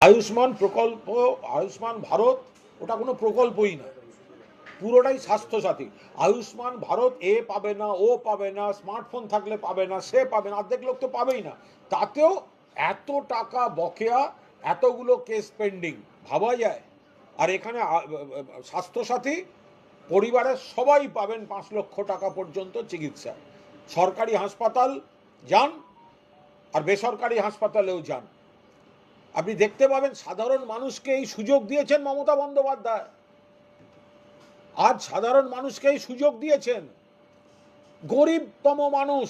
আয়ুষ্মান প্রকল্প, আয়ুষ্মান ভারত ওটা কোনো প্রকল্পই না, পুরোটাই স্বাস্থ্যসাথী। আয়ুষ্মান ভারত এ পাবে না, ও পাবে না, স্মার্টফোন থাকলে পাবে না, সে পাবে না, অর্ধেক লোক তো পাবেই না। তাতেও এত টাকা বকেয়া, এতগুলো কেস পেন্ডিং, ভাবা যায়। আর এখানে স্বাস্থ্যসাথী পরিবারের সবাই পাবেন 5 লক্ষ টাকা পর্যন্ত চিকিৎসা। সরকারি হাসপাতাল যান আর বেসরকারি হাসপাতালেও যান, আপনি দেখতে পাবেন সাধারণ মানুষকে এই সুযোগ দিয়েছেন মমতা বন্দ্যোপাধ্যায়। আজ সাধারণ মানুষকে এই সুযোগ দিয়েছেন। গরিবতম মানুষ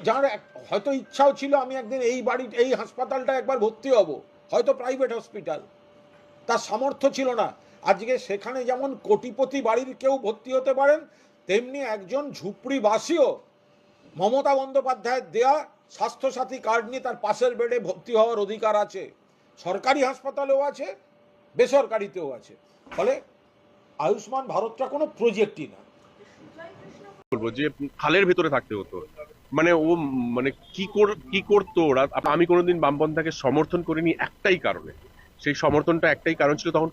যার হয়তো ইচ্ছাও ছিল আমি একদিন এই হাসপাতালটা একবার ভর্তি হব, হয়তো প্রাইভেট হসপিটাল, তার সামর্থ্য ছিল না। আজকে সেখানে যেমন কোটিপতি বাড়ির কেউ ভর্তি হতে পারেন, তেমনি একজন ঝুপড়িবাসীও মমতা বন্দ্যোপাধ্যায়ের দেয়া স্বাস্থ্যসাথী কার্ড নিয়ে তার পাশের বেডে ভর্তি হওয়ার অধিকার আছে। সরকারি হাসপাতালেও আছে, বেসরকারিতেও আছে। ফলে আয়ুষ্মান ভারতটা কোনো প্রজেক্টই না। বলবো যে খালের ভেতরে থাকতে হতো, মানে ও মানে কি করতো ওরা। আমি কোনোদিন বামপন্থাকে সমর্থন করিনি একটাই কারণে, সেই সমর্থনটা একটাই কারণ ছিল, তখন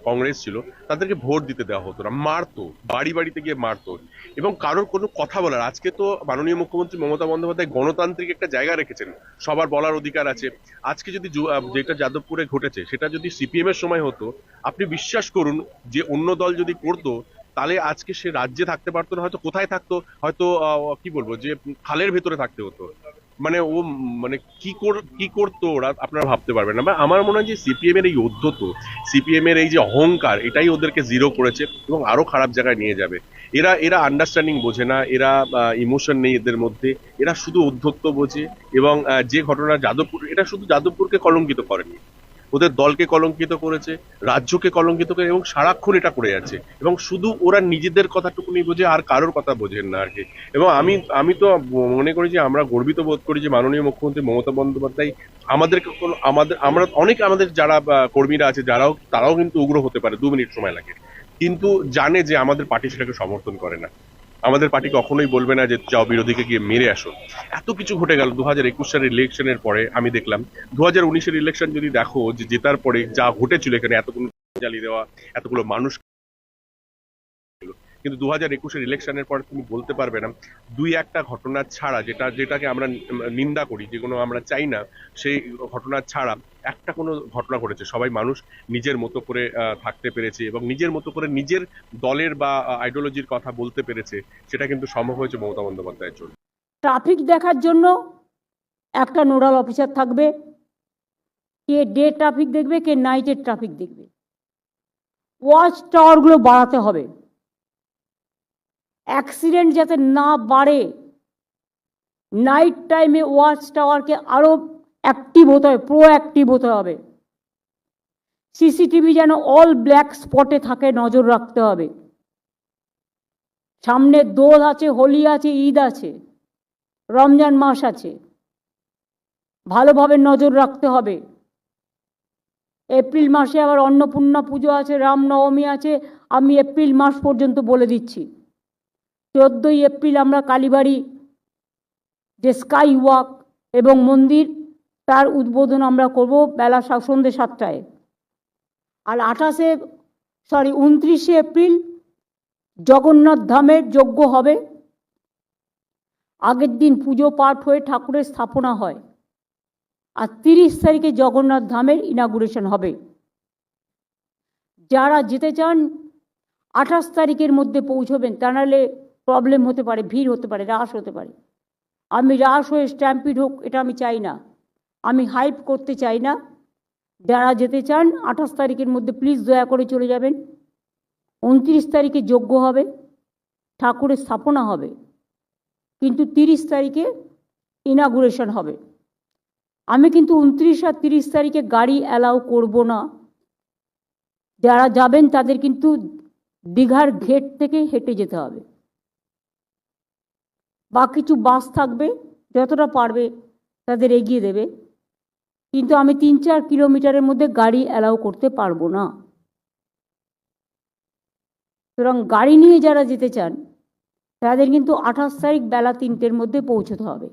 কংগ্রেস ছিল, তাদেরকে ভোট দিতে দেওয়া হতো না, মারতো, বাড়ি বাড়িতে গিয়ে মারতো, এবং কারোর কোনো কথা বলার। আজকে তো মাননীয় মুখ্যমন্ত্রী মমতা বন্দ্যোপাধ্যায় গণতান্ত্রিক একটা জায়গা রেখেছেন, সবার বলার অধিকার আছে। আজকে যদি যেটা যাদবপুরে ঘটেছে সেটা যদি সিপিএম এর সময় হতো, আপনি বিশ্বাস করুন যে অন্য দল যদি করতো, তাহলে আজকে সে রাজ্যে থাকতে পারতো না, হয়তো কোথায় থাকতো, হয়তো কি বলবো যে খালের ভেতরে থাকতে হতো। মানে ও মানে কি করতো ওরা আপনারা ভাবতে পারবেন না। আমার মনে হয় যে সিপিএম এর এই উদ্ধত, সিপিএম এর এই যে অহংকার, এটাই ওদেরকে জিরো করেছে এবং আরো খারাপ জায়গায় নিয়ে যাবে। এরা এরা আন্ডারস্ট্যান্ডিং বোঝে না, এরা ইমোশন নেই এদের মধ্যে, এরা শুধু উদ্ধত্ত বোঝে। এবং যে ঘটনা যাদবপুর, এটা শুধু যাদবপুরকে কলঙ্কিত করেনি, ওদের দলকে কলঙ্কিত করেছে, রাজ্যকে কলঙ্কিত করে, এবং সারাক্ষণ এটা করে যাচ্ছে, এবং শুধু ওরা নিজেদের কথাটুকুনি বোঝে, আর কারোর কথা বোঝেন না আর কি। এবং আমি তো মনে করি যে আমরা গর্বিত বোধ করি যে মাননীয় মুখ্যমন্ত্রী মমতা বন্দ্যোপাধ্যায় আমাদেরকে আমাদের যারা কর্মীরা আছে, তারাও কিন্তু উগ্র হতে পারে, 2 মিনিট সময় লাগে, কিন্তু জানে যে আমাদের পার্টি সেটাকে সমর্থন করে না। আমাদের পার্টি কখনোই বলবে না যে যাও বিরোধীকে গিয়ে মেরে আসো। এত কিছু ঘটে গেল 2021 সালের ইলেকশনের পরে। আমি দেখলাম 2019-এর ইলেকশন যদি দেখো, যে জেতার পরে যা ঘটেছিল এখানে, এতগুলো জ্বালিয়ে দেওয়া, এতগুলো মানুষ, কিন্তু 2021-এর ইলেকশনের পর তুমি বলতে পারবে না 2-1টা ঘটনা ছাড়া, যেটাকে আমরা নিন্দা করি, যেগুলো আমরা চাই না, সেই ঘটনা ছাড়া একটা কোনো ঘটনা ঘটেছে, সবাই মানুষ নিজের মতো করে থাকতে পেরেছে, এবং নিজের মতো করে নিজের দলের বা আইডিওলজির কথা বলতে পেরেছে। সেটা কিন্তু সম্ভব হয়েছে মমতা বন্দ্যোপাধ্যায়ের জন্য। ট্রাফিক দেখার জন্য একটা নোডাল অফিসার থাকবে, কে ডে ট্রাফিক দেখবে, কে নাইটের ট্রাফিক দেখবে। ওয়াচ টাওয়ারগুলো বাড়াতে হবে, অ্যাক্সিডেন্ট যাতে না বাড়ে। নাইট টাইমে ওয়াচ টাওয়ারকে আরও অ্যাক্টিভ হতে হবে, প্রোঅ্যাক্টিভ হতে হবে। সিসিটিভি যেন অল ব্ল্যাক স্পটে থাকে, নজর রাখতে হবে। সামনে দোল আছে, হোলি আছে, ঈদ আছে, রমজান মাস আছে, ভালোভাবে নজর রাখতে হবে। এপ্রিল মাসে আবার অন্নপূর্ণা পুজো আছে, রামনবমী আছে। আমি এপ্রিল মাস পর্যন্ত বলে দিচ্ছি, 14ই এপ্রিল আমরা কালীবাড়ি যে স্কাই ওয়াক এবং মন্দির, তার উদ্বোধন আমরা করব বেলা সন্ধ্যে 7টায়। আর 29শে এপ্রিল জগন্নাথ ধামের যজ্ঞ হবে। আগের দিন পুজো পাঠ হয়ে ঠাকুরের স্থাপনা হয়, আর 30 তারিখে জগন্নাথ ধামের ইনাগুরেশন হবে। যারা যেতে চান 28 তারিখের মধ্যে পৌঁছবেন, তা নাহলে প্রবলেম হতে পারে, ভিড় হতে পারে, রাশ হতে পারে। আমি রাশ হয়ে স্ট্যাম্পিড হোক এটা আমি চাই না, আমি হাইপ করতে চাই না। যারা যেতে চান 28 তারিখের মধ্যে প্লিজ দয়া করে চলে যাবেন। 29 তারিখে যজ্ঞ হবে, ঠাকুরের স্থাপনা হবে, কিন্তু 30 তারিখে ইনাগুরেশন হবে। আমি কিন্তু 29 আর 30 তারিখে গাড়ি অ্যালাউ করব না। যারা যাবেন তাদের কিন্তু দীঘার ঘেট থেকে হেঁটে যেতে হবে, বা কিছু বাস থাকবে, যতটা পারবে তাদের এগিয়ে দেবে, কিন্তু আমি 3-4 কিলোমিটারের মধ্যে গাড়ি অ্যালাউ করতে পারবো না। সুতরাং গাড়ি নিয়ে যারা যেতে চান তাদের কিন্তু 28 তারিখ বেলা 3টের মধ্যে পৌঁছতে হবে।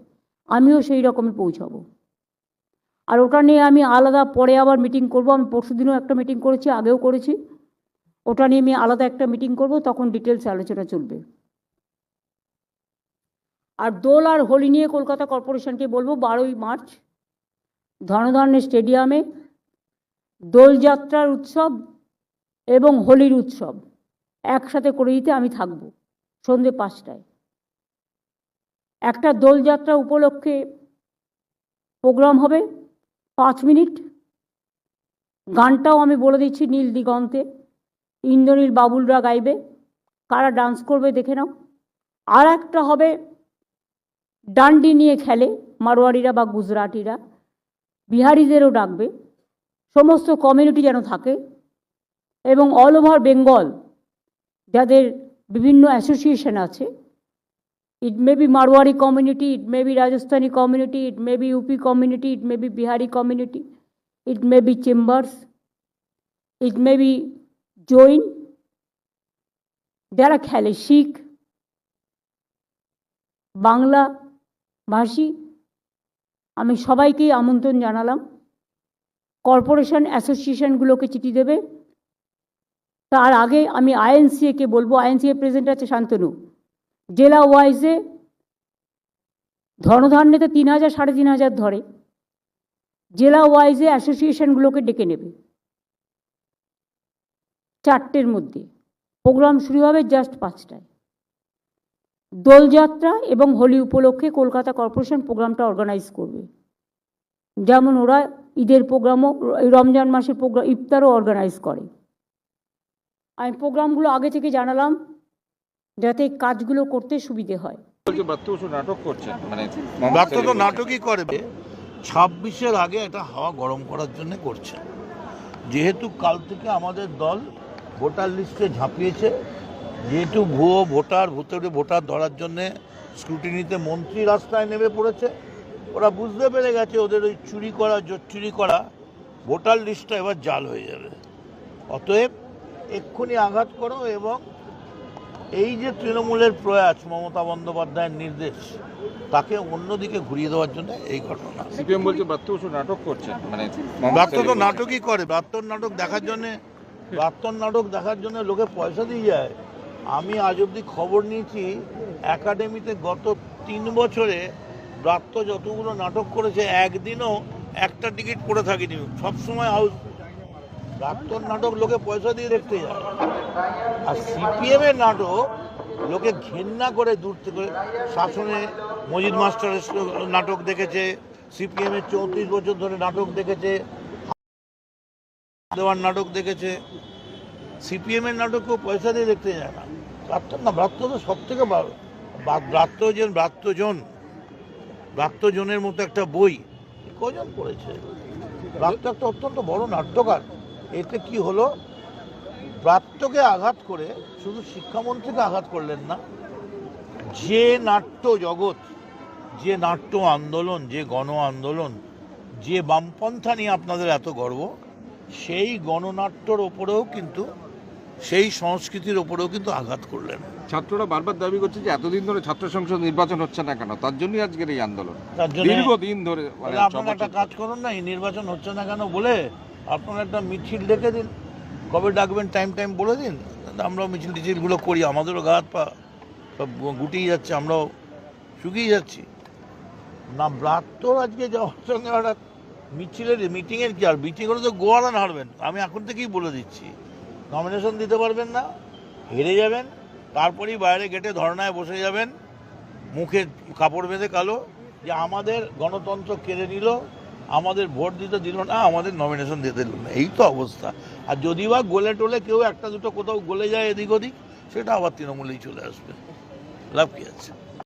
আমিও সেই রকমই পৌঁছাবো। আর ওটা নিয়ে আমি আলাদা পরে আবার মিটিং করব। আমি পরশুদিনও একটা মিটিং করেছি, আগেও করেছি। ওটা নিয়ে আমি আলাদা একটা মিটিং করব, তখন ডিটেলস আলোচনা চলবে। আর দোল আর হোলি নিয়ে কলকাতা কর্পোরেশনকে বলবো 12ই মার্চ ধনধান্য স্টেডিয়ামে দোলযাত্রার উৎসব এবং হোলির উৎসব একসাথে করে দিতে আমি থাকব সন্ধ্যে 5টায়। একটা দোলযাত্রা উপলক্ষে প্রোগ্রাম হবে 5 মিনিট, গানটাও আমি বলে দিচ্ছি নীল দিগন্তে, ইন্দ্রনীল বাবুলরা গাইবে, কারা ডান্স করবে দেখে নাও। আর একটা হবে ডান্ডি নিয়ে খেলে মারোয়ারিরা বা গুজরাটিরা, বিহারিদেরও ডাকবে, সমস্ত কমিউনিটি যেন থাকে এবং অল ওভার বেঙ্গল যাদের বিভিন্ন অ্যাসোসিয়েশন আছে, it may be Marwari community, it may be Rajasthani community, it may be UP community, it may be Bihari community, it may be chambers, it may be Jain, যারা খেলে শিখ বাংলা ভাষী, আমি সবাইকেই আমন্ত্রণ জানালাম। কর্পোরেশন অ্যাসোসিয়েশনগুলোকে চিঠি দেবে। তার আগে আমি আইএনসিএকে বলবো, আইএনসিএ প্রেসিডেন্ট আছে শান্তনু, জেলা ওয়াইজে ধনধান্যতে 3000 3500 ধরে, জেলা ওয়াইজে অ্যাসোসিয়েশনগুলোকে ডেকে নেবে। 4টের মধ্যে প্রোগ্রাম শুরু হবে, জাস্ট 5টায়। দোলযাত্রা এবং হোলি উপলক্ষে কলকাতা কর্পোরেশন প্রোগ্রামটা অর্গানাইজ করবে, যেমন ওরা ঈদের প্রোগ্রামও, রমজান মাসের প্রোগ্রাম ইফতারও অর্গানাইজ করে। আমি প্রোগ্রামগুলো আগে থেকে জানালাম যাতে কাজগুলো করতে সুবিধে হয়। নাটক করছেন, মানে ব্রাত্য তো নাটকই করবে। 26-এর আগে এটা হাওয়া গরম করার জন্য করছে। যেহেতু কাল থেকে আমাদের দল ভোটার লিস্টে ঝাঁপিয়েছে, যেহেতু ভুয়ো ভোটার ভূতরে ভোটার ধরার জন্যে স্ক্রুটিনিতে মন্ত্রী রাস্তায় নেমে পড়েছে, ওরা বুঝতে পেরে গেছে ওদের ওই চুরি করা জোট চুরি করা ভোটার লিস্টটা এবার জাল হয়ে যাবে। অতএব এক্ষুনি আঘাত করো এবং এই যে তৃণমূলের প্রয়াস, মমতা বন্দ্যোপাধ্যায়ের নির্দেশ, তাকে অন্যদিকে ঘুরিয়ে দেওয়ার জন্য এই ঘটনা। সিপিএম বলছে ব্রাত্য বসু নাটক করছেন, মানে ব্রাত্য তো নাটকই করে। ব্রাত্যর নাটক দেখার জন্য লোকে পয়সা দিয়ে যায়। আমি আজ অব্দি খবর নিয়েছি একাডেমিতে গত 3 বছরে ব্রাত্য যতগুলো নাটক করেছে একদিনও একটা টিকিট পড়ে থাকেনি, সবসময় হাউস। ব্রাত্যর নাটক লোকে পয়সা দিয়ে দেখতে যায়। আর সিপিএমের নাটক লোকে ঘেন্না করে দূর থেকে, শাসনে মজিদ মাস্টারের নাটক দেখেছে, সিপিএমের 34 বছর ধরে নাটক দেখেছে, দেওয়ার নাটক দেখেছে। সিপিএমের নাটক কেউ পয়সা দিয়ে দেখতে যায় না। ব্রাত্য তো সব থেকে ব্রাত্যজনের মতো একটা বই কজন পড়েছে? ব্রাত্য একটা অত্যন্ত বড় নাট্যকার। এতে কি হলো, ব্রাত্যকে আঘাত করে শুধু শিক্ষামন্ত্রীকে আঘাত করলেন না, যে নাট্য জগৎ, যে নাট্য আন্দোলন, যে গণ আন্দোলন, যে বামপন্থা নিয়ে আপনাদের এত গর্ব, সেই গণনাট্যর ওপরেও কিন্তু, সেই সংস্কৃতির ওপরেও কিন্তু আঘাত করলেন। ছাত্ররা বারবার দাবি করছে যে এতদিন ধরে ছাত্র সংসদ নির্বাচন হচ্ছে না কেন, তার জন্যই আজকের এই আন্দোলন। তার জন্য দীর্ঘদিন ধরে আপনারা একটা কাজ করুন না, এই নির্বাচন হচ্ছে না কেন বলে আপনারা একটা মিছিল ডেকে দিন, কবে ডাকবেন টাইম বলে দিন, আমরাও মিছিল টিছিলগুলো করি। আমাদেরও গা হাত পা সব গুটিয়ে যাচ্ছে, আমরাও শুকিয়ে যাচ্ছি না। ব্রাত্যর আজকে যাওয়ার সঙ্গে হঠাৎ মিটিংয়ের কি, আর মিটিং করে তো গোয়ারান হারবেন। আমি এখন থেকেই বলে দিচ্ছি, নমিনেশন দিতে পারবেন না, হেরে যাবেন, তারপরেই বাইরে গেটে ধর্নায় বসে যাবেন, মুখে কাপড় বেঁধে কালো, যে আমাদের গণতন্ত্র কেড়ে নিল, আমাদের ভোট দিতে দিল না, আমাদের নমিনেশন দিতে দিল না। এই তো অবস্থা। আর যদি বা গোলে টোলে কেউ একটা দুটো কোথাও গলে যায় এদিক ওদিক, সেটা আবার তৃণমূলেই চলে আসবে। লাভ কি আছে?